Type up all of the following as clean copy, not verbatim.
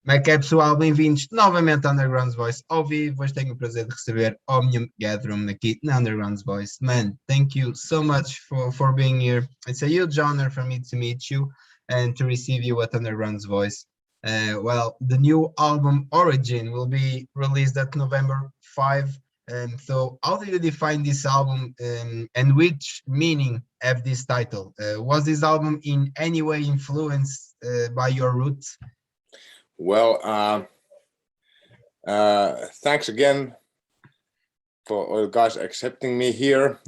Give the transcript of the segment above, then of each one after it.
Como é que é, pessoal? Bem-vindos novamente ao Undergrounds Voice ao vivo. Hoje tenho o prazer de receber Omnium Gatherum aqui na Undergrounds Voice. Man, thank you so much for being here. It's a huge honor for me to meet you and to receive you at Undergrounds Voice. Well, the new album Origin will be released at November 5. So how do you define this album and which meaning have this title? Was this album in any way influenced by your roots? Well, thanks again for all you guys accepting me here.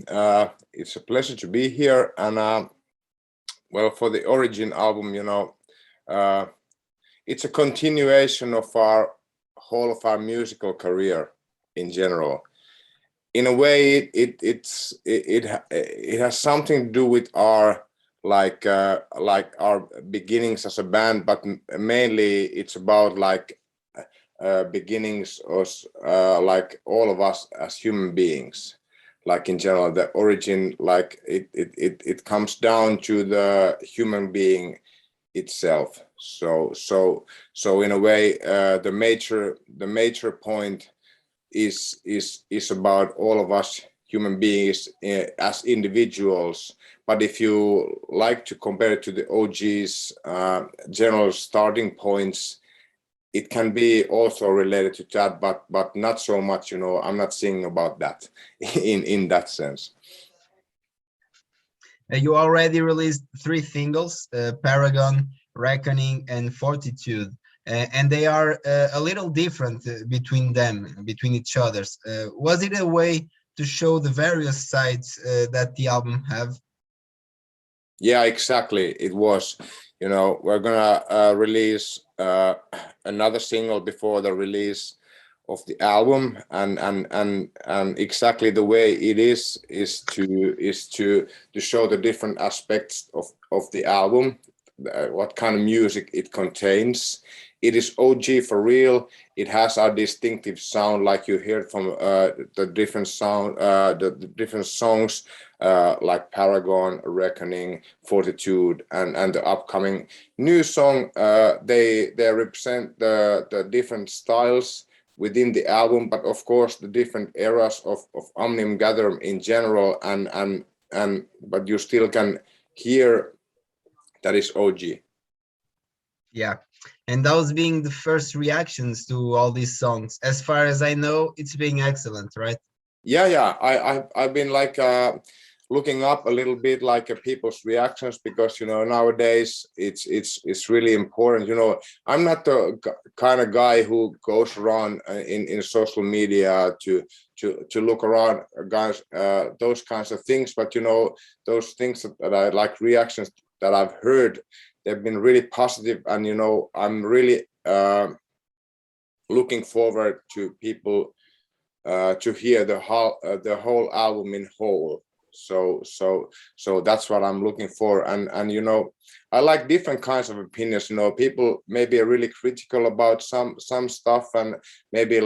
It's a pleasure to be here. And well, for the Origin album, it's a continuation of our whole of our musical career in general. In a way, it has something to do with our like our beginnings as a band, but mainly it's about beginnings of like all of us as human beings. Like in general, the origin, like it comes down to the human being itself. So in a way, the major point is about all of us human beings as individuals. But if you like to compare it to the OG's general starting points, it can be also related to that, but not so much. I'm not singing about that in that sense. You already released 3 singles, Paragon, Reckoning, and Fortitude, and they are a little different between each others. Was it a way to show the various sides that the album have? Yeah, exactly. It was. We're gonna release another single before the release of the album, and exactly the way it is to show the different aspects of the album, what kind of music it contains. It is OG for real. It has our distinctive sound, like you heard from the different different songs, like Paragon, Reckoning, Fortitude, and the upcoming new song. They represent the different styles within the album, but of course the different eras of Omnium Gatherum in general, but you still can hear that is OG. Yeah, and those being the first reactions to all these songs, as far as I know, it's being excellent, right? Yeah. I've been like looking up a little bit like people's reactions, because nowadays it's really important. I'm not the kind of guy who goes around in social media to look around guys those kinds of things, but those things that I like, reactions that I've heard, they've been really positive, and I'm really looking forward to people to hear the whole album in whole. So that's what I'm looking for, and I like different kinds of opinions. People maybe are really critical about some stuff, and maybe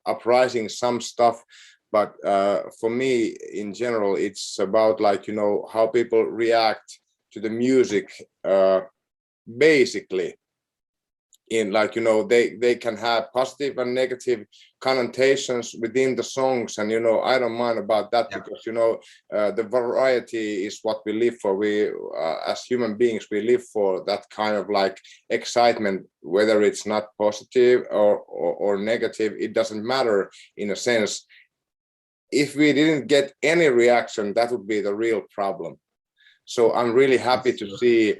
uprising some stuff. But for me, in general, it's about how people react to the music, basically. In they can have positive and negative connotations within the songs, and I don't mind about that. Yeah. Because the variety is what we live for. We as human beings, we live for that kind of excitement, whether it's not positive or negative. It doesn't matter in a sense. If we didn't get any reaction, that would be the real problem. So I'm really happy to see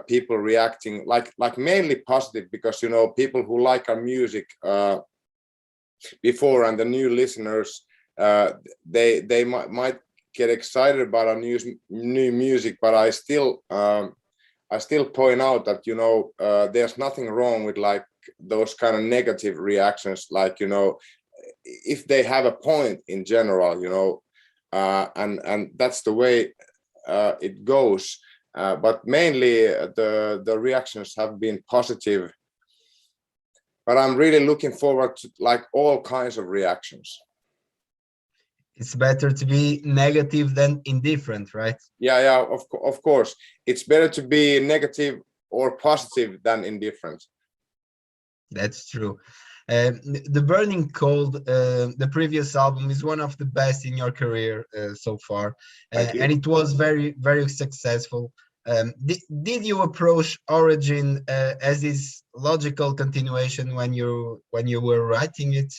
people reacting like mainly positive, because people who like our music before, and the new listeners, they might get excited about our new music, but I still point out that there's nothing wrong with those kind of negative reactions, if they have a point in general, and that's the way it goes. But mainly the reactions have been positive, but I'm really looking forward to all kinds of reactions. It's better to be negative than indifferent, right? Yeah, of course. It's better to be negative or positive than indifferent. That's true. The Burning Cold, the previous album, is one of the best in your career so far, Thank you. and it was very, very successful. Did you approach Origin as this logical continuation when you were writing it?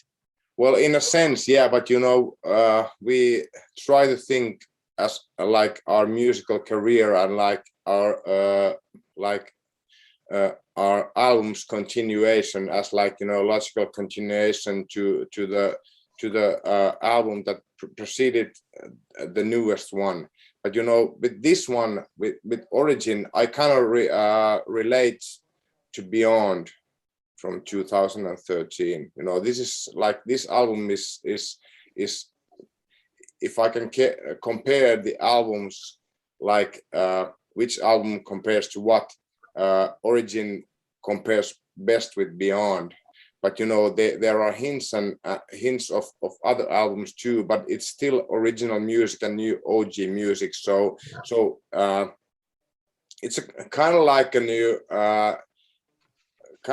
Well, in a sense, yeah, but we try to think as like our musical career and our album's continuation as logical continuation to the album that preceded the newest one. But with this one, with Origin, I kind of relate to Beyond from 2013. This is like, this album is if I can compare the albums, like which album compares to what, Origin compares best with Beyond. But there are hints of other albums too, but it's still original music and new OG music. So it's a kind of like a new kind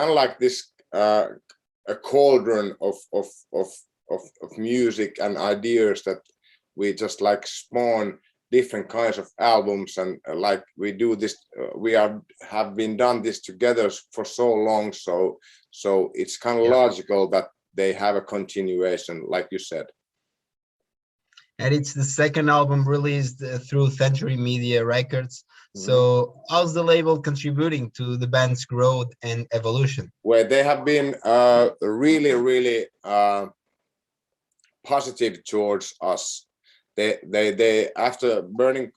of like this a cauldron of music and ideas that we just like spawn different kinds of albums, and like we do this, we have been done this together for so long, so it's kind of logical that they have a continuation, like you said. And it's the second album released through Century Media Records. So how's the label contributing to the band's growth and evolution? Well, they have been really positive towards us. They after Burning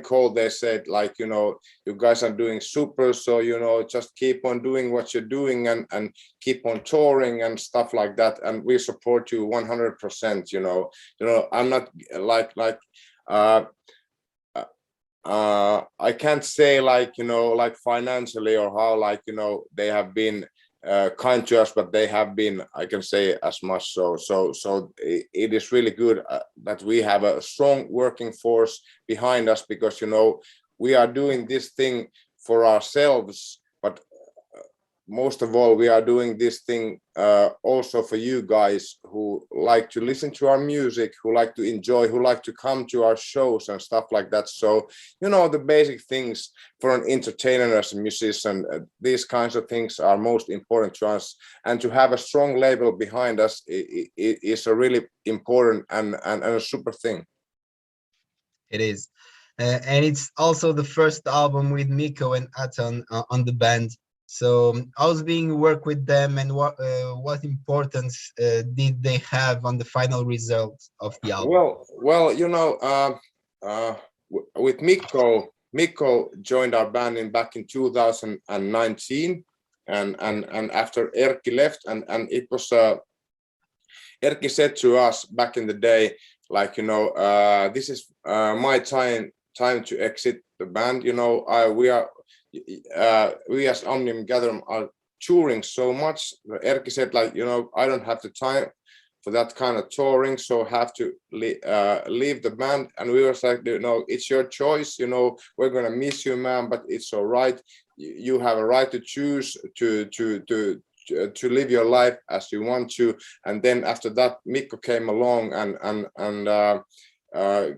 Cold, they said, like, you guys are doing super, so just keep on doing what you're doing and keep on touring and stuff like that, and we support you 100%. I'm not like I can't say like financially or how they have been kind to us, but they have been, I can say, as much so it is really good that we have a strong working force behind us, because we are doing this thing for ourselves, but most of all, we are doing this thing also for you guys who like to listen to our music, who like to enjoy, who like to come to our shows and stuff like that. So, the basic things for an entertainer as a musician, these kinds of things are most important to us. And to have a strong label behind us is a really important and a super thing. It is. And it's also the first album with Mikko and Aton on the band. So how's being work with them, and what importance did they have on the final result of the album? Well, with Mikko joined our band back in 2019, and after Erkki left, and it was Erkki said to us back in the day, like, this is my time to exit the band. We as Omnium Gatherum are touring so much. Erkki said, like, I don't have the time for that kind of touring, so have to leave the band. And we were like, it's your choice. We're gonna miss you, man, but it's all right. You have a right to choose to live your life as you want to. And then after that, Mikko came along and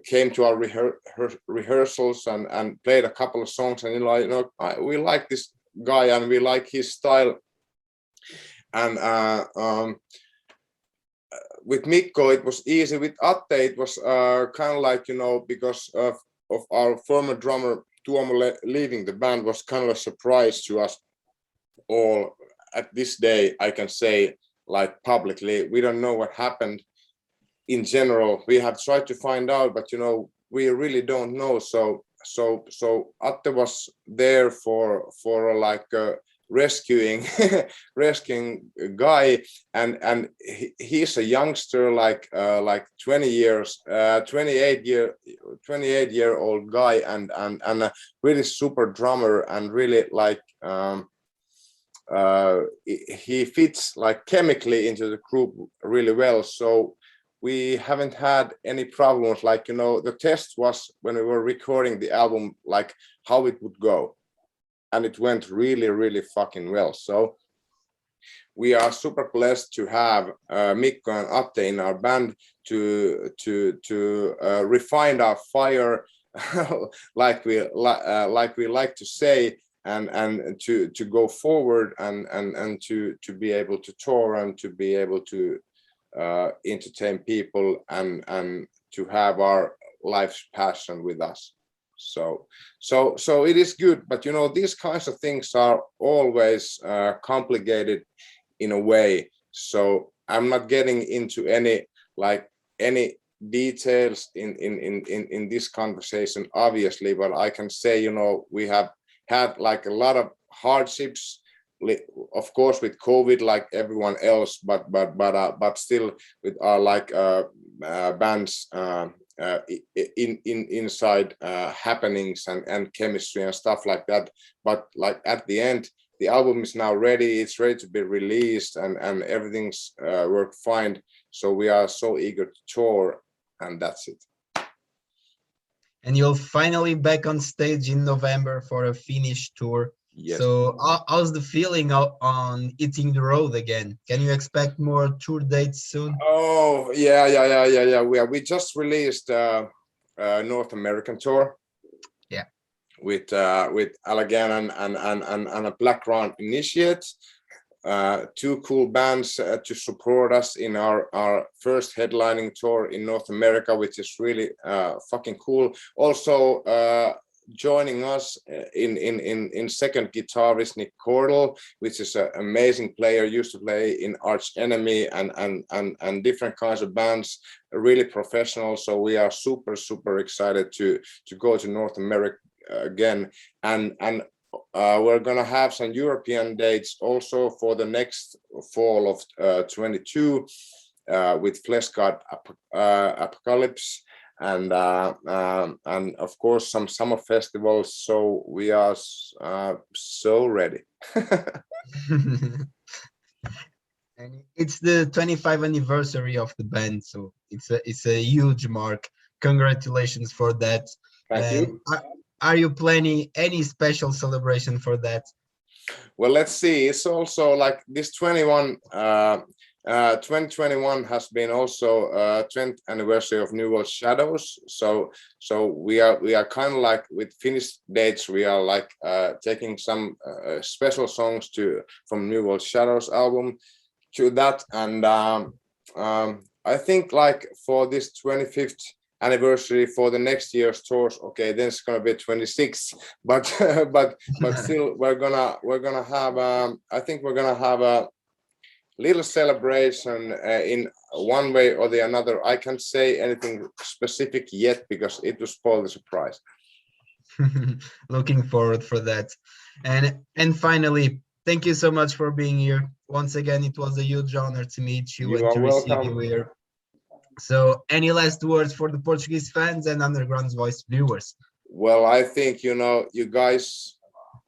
came to our rehearsals and played a couple of songs, and we like this guy and we like his style. And with Mikko it was easy. With Atte it was kind of like, because of our former drummer Tuomo leaving the band, was kind of a surprise to us all. At this day, I can say, like, publicly, we don't know what happened. In general, we have tried to find out, but we really don't know. So Atte was there for like rescuing guy, and he's a youngster, like 28-year-old guy, and a really super drummer, and really like he fits like chemically into the group really well. So we haven't had any problems. Like, the test was when we were recording the album, like how it would go. and it went really, really fucking well. So we are super blessed to have Mikko and Atte in our band to refine our fire, like we like to say, and to go forward and to be able to tour and to be able to entertain people and to have our life's passion with us. So it is good, but you know, these kinds of things are always complicated in a way. So I'm not getting into any details in this conversation, obviously, but I can say, you know, we have had like a lot of hardships, of course, with COVID, like everyone else, but still with our bands inside happenings and chemistry and stuff like that. But like at the end, the album is now ready. It's ready to be released, and everything's worked fine. So we are so eager to tour, and that's it. And you'll finally back on stage in November for a Finnish tour. Yes. So how's the feeling on hitting the road again? Can you expect more tour dates soon? Oh yeah. We just released North American tour. Yeah. With Allegan and a Black Round Initiate, two cool bands to support us in our first headlining tour in North America, which is really fucking cool. Also joining us in second guitarist Nick Cordell, which is an amazing player, used to play in Arch Enemy and different kinds of bands, really professional. So we are super excited to go to North America again, and we're gonna have some European dates also for the next fall of 22 with Flesh God Apocalypse, and of course some summer festivals. So we are so ready. And it's the 25th anniversary of the band, so it's a huge mark. Congratulations for that. Thank you. Are you planning any special celebration for that? Well, let's see. It's also like this 2021 has been also 20th anniversary of New World Shadows. So we are kind of like with Finnish dates. We are like taking some special songs from New World Shadows album to that, and I think like for this 25th anniversary for the next year's tours, okay, then it's gonna be 26, but still we're gonna have I think we're gonna have a little celebration in one way or the another. I can't say anything specific yet because it will spoil the surprise. Looking forward for that. And finally, thank you so much for being here once again. It was a huge honor to meet you and to receive you here. So any last words for the Portuguese fans and Underground's Voice viewers? Well, I think, you know, you guys,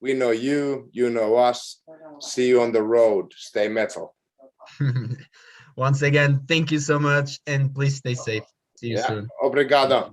we know you know us. See you on the road. Stay metal. Once again, thank you so much, and please stay safe. See you soon. Obrigado.